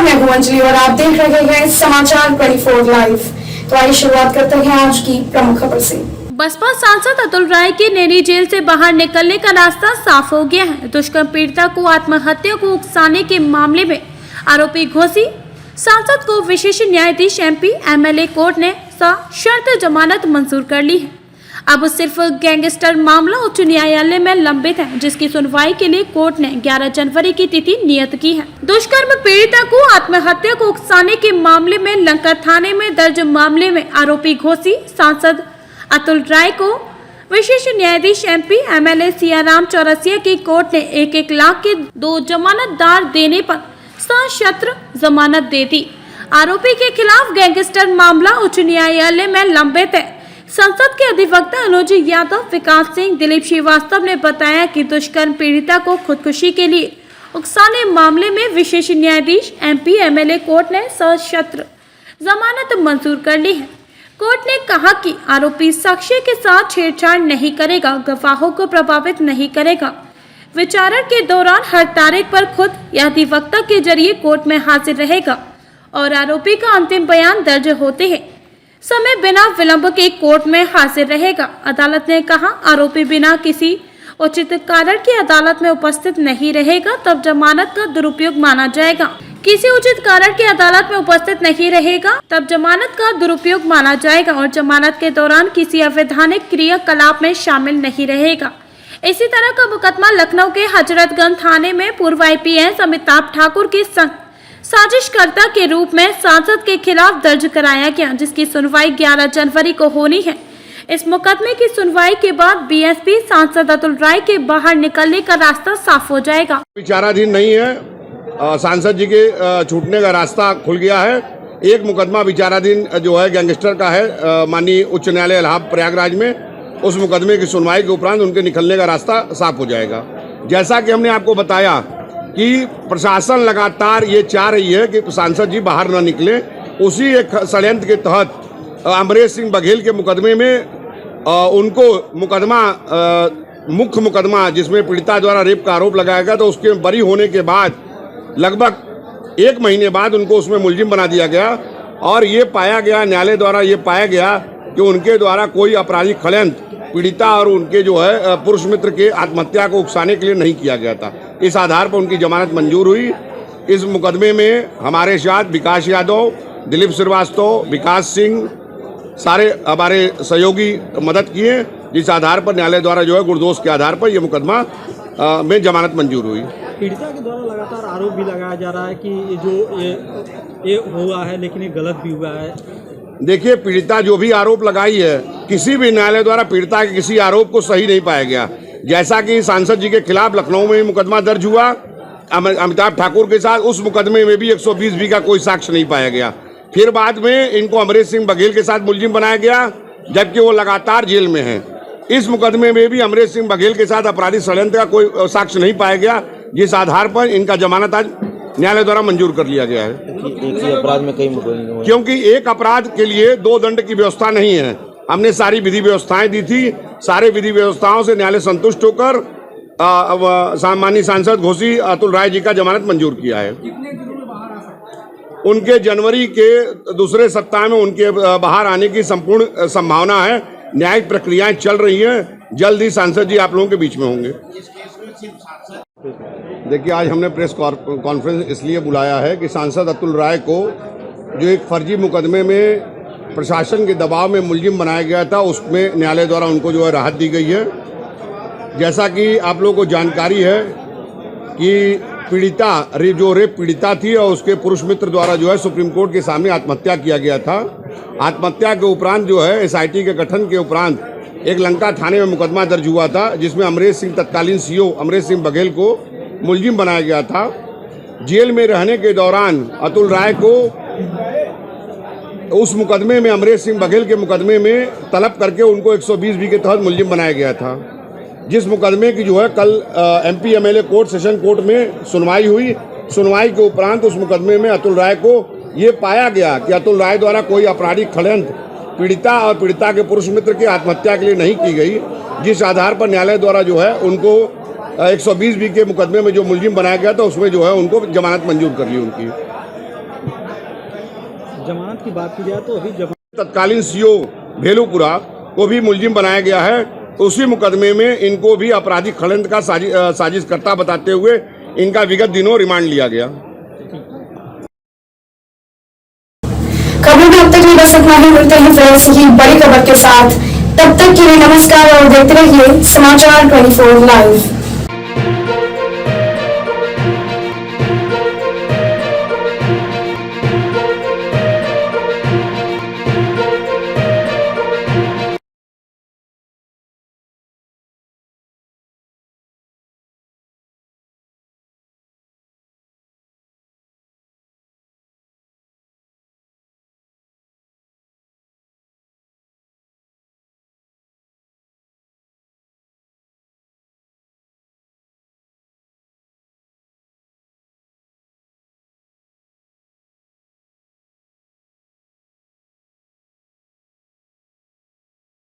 नमस्कार, मैं हूं अंजलि और आप देख रहे हैं समाचार 24 लाइव। तो आइए शुरुआत करते हैं आज की प्रमुख खबर से। बसपा सांसद अतुल राय के नैनी जेल से बाहर निकलने का रास्ता साफ हो गया है। दुष्कर्म पीड़िता को आत्महत्या को उकसाने के मामले में आरोपी घोषी सांसद को विशेष न्यायाधीश एमपी एमएलए कोर्ट ने सशर्त जमानत मंजूर कर ली है। अब सिर्फ गैंगस्टर मामला उच्च न्यायालय में लंबित है, जिसकी सुनवाई के लिए कोर्ट ने 11 जनवरी की तिथि नियत की है। दुष्कर्म पीड़िता को आत्महत्या को उकसाने के मामले में लंका थाने में दर्ज मामले में आरोपी घोषी सांसद अतुल राय को विशेष न्यायाधीश एमपी एमएलए सियाराम चौरसिया की कोर्ट ने 1-1 लाख के 2 जमानतदार देने पर सशर्त जमानत दे दी। आरोपी के खिलाफ गैंगस्टर मामला उच्च न्यायालय में लंबित है। संसद के अधिवक्ता अनुज यादव, विकास सिंह, दिलीप श्रीवास्तव ने बताया कि दुष्कर्म पीड़िता को खुदकुशी के लिए उकसाने मामले में विशेष न्यायाधीश एमपी एमएलए कोर्ट ने सशर्त जमानत मंजूर कर ली है। कोर्ट ने कहा कि आरोपी साक्ष्य के साथ छेड़छाड़ नहीं करेगा, गवाहों को प्रभावित नहीं करेगा, विचारण के दौरान हर तारीख पर खुद या अधिवक्ता के जरिए कोर्ट में हाजिर रहेगा और आरोपी का अंतिम बयान दर्ज होते हैं समय बिना विलंब के कोर्ट में हाजिर रहेगा। अदालत ने कहा, आरोपी बिना किसी उचित कारण की अदालत में उपस्थित नहीं रहेगा तब जमानत का दुरुपयोग माना जाएगा। किसी उचित कारण की अदालत में उपस्थित नहीं रहेगा तब जमानत का दुरुपयोग माना जाएगा और जमानत के दौरान किसी अवैधानिक क्रियाकलाप में शामिल नहीं रहेगा। इसी तरह का मुकदमा लखनऊ के हजरतगंज थाने में पूर्व आईपीएस अमिताभ ठाकुर के साजिशकर्ता के रूप में सांसद के खिलाफ दर्ज कराया गया, जिसकी सुनवाई 11 जनवरी को होनी है। इस मुकदमे की सुनवाई के बाद बीएसपी सांसद अतुल राय के बाहर निकलने का रास्ता साफ हो जाएगा। विचाराधीन नहीं है, सांसद जी के छूटने का रास्ता खुल गया है। एक मुकदमा विचाराधीन जो है गैंगस्टर का है माननीय उच्च न्यायालय इलाहाबाद प्रयागराज में। उस मुकदमे की सुनवाई के उपरांत उनके निकलने का रास्ता साफ हो जाएगा। जैसा कि हमने आपको बताया कि प्रशासन लगातार ये चाह रही है कि सांसद जी बाहर न निकले। उसी एक षड्यंत्र के तहत अमरेश सिंह बघेल के मुकदमे में उनको मुख्य मुकदमा जिसमें पीड़िता द्वारा रेप का आरोप लगाया गया, तो उसके बरी होने के बाद लगभग 1 महीने बाद उनको उसमें मुलजिम बना दिया गया और ये पाया गया, न्यायालय द्वारा ये पाया गया कि उनके द्वारा कोई आपराधिक षड्यंत्र पीड़िता और उनके जो है पुरुष मित्र के आत्महत्या को उकसाने के लिए नहीं किया गया था। इस आधार पर उनकी जमानत मंजूर हुई। इस मुकदमे में हमारे साथ विकास यादव, दिलीप श्रीवास्तव, विकास सिंह, सारे हमारे सहयोगी मदद किए, जिस आधार पर न्यायालय द्वारा जो है गुणदोष के आधार पर यह मुकदमा में जमानत मंजूर हुई। पीड़िता के द्वारा लगातार आरोप भी लगाया जा रहा है कि ये हुआ है लेकिन ये गलत भी हुआ है। देखिए, पीड़िता जो भी आरोप लगाई है, किसी भी न्यायालय द्वारा पीड़िता के किसी आरोप को सही नहीं पाया गया। जैसा कि सांसद जी के खिलाफ लखनऊ में मुकदमा दर्ज हुआ अमिताभ ठाकुर के साथ, उस मुकदमे में भी 120B का कोई साक्ष्य नहीं पाया गया। फिर बाद में इनको अमरेश सिंह बघेल के साथ मुलजिम बनाया गया, जबकि वो लगातार जेल में हैं। इस मुकदमे में भी अमरेश सिंह बघेल के साथ आपराधिक षड्यंत्र का कोई साक्ष्य नहीं पाया गया, जिस आधार पर इनका जमानत आज न्यायालय द्वारा मंजूर कर लिया गया है। एक ही अपराध में कई मुकदमे, क्योंकि एक अपराध के लिए 2 दंड की व्यवस्था नहीं है। हमने सारी विधि व्यवस्थाएं दी थी, सारे विधि व्यवस्थाओं से न्यायालय संतुष्ट होकर माननीय सांसद घोषी अतुल राय जी का जमानत मंजूर किया है। उनके जनवरी के दूसरे सप्ताह में उनके बाहर आने की संपूर्ण संभावना है। न्यायिक प्रक्रियाएं चल रही हैं, जल्द ही सांसद जी आप लोगों के बीच में होंगे। देखिए, आज हमने प्रेस कॉन्फ्रेंस इसलिए बुलाया है कि सांसद अतुल राय को जो एक फर्जी मुकदमे में प्रशासन के दबाव में मुलजिम बनाया गया था, उसमें न्यायालय द्वारा उनको जो है राहत दी गई है। जैसा कि आप लोगों को जानकारी है कि पीड़िता जो रेप पीड़िता थी और उसके पुरुष मित्र द्वारा जो है सुप्रीम कोर्ट के सामने आत्महत्या किया गया था। आत्महत्या के उपरांत जो है एसआईटी के गठन के उपरांत एक लंका थाने में मुकदमा दर्ज हुआ था, जिसमें अमरेश सिंह तत्कालीन सीओ अमरेश सिंह बघेल को मुलजिम बनाया गया था। जेल में रहने के दौरान अतुल राय को उस मुकदमे में अमरेश सिंह बघेल के मुकदमे में तलब करके उनको 120B के तहत मुलजिम बनाया गया था, जिस मुकदमे की जो है कल MP MLA court session court में सुनवाई हुई। सुनवाई के उपरांत उस मुकदमे में अतुल राय को ये पाया गया कि अतुल राय द्वारा कोई आपराधिक षड्यंत्र पीड़िता और पीड़िता के पुरुष मित्र की आत्महत्या के लिए नहीं की गई, जिस आधार पर न्यायालय द्वारा जो है उनको 120B के मुकदमे में जो मुलजिम बनाया गया था उसमें जो है उनको जमानत मंजूर कर ली उनकी। जमानत की बात की जाए तो अभी तत्कालीन सीओ भेलूपुरा को भी मुलजिम बनाया गया है। उसी मुकदमे में इनको भी आपराधिक षड्यंत्र का साजिशकर्ता बताते हुए इनका विगत दिनों रिमांड लिया गया। खबरों में अब तक ये बस इतना ही। मिलते हैं फिर ऐसी ही बड़ी खबर के साथ। तब तक के लिए नमस्कार और देखते रहिए समाचार 24 लाइव।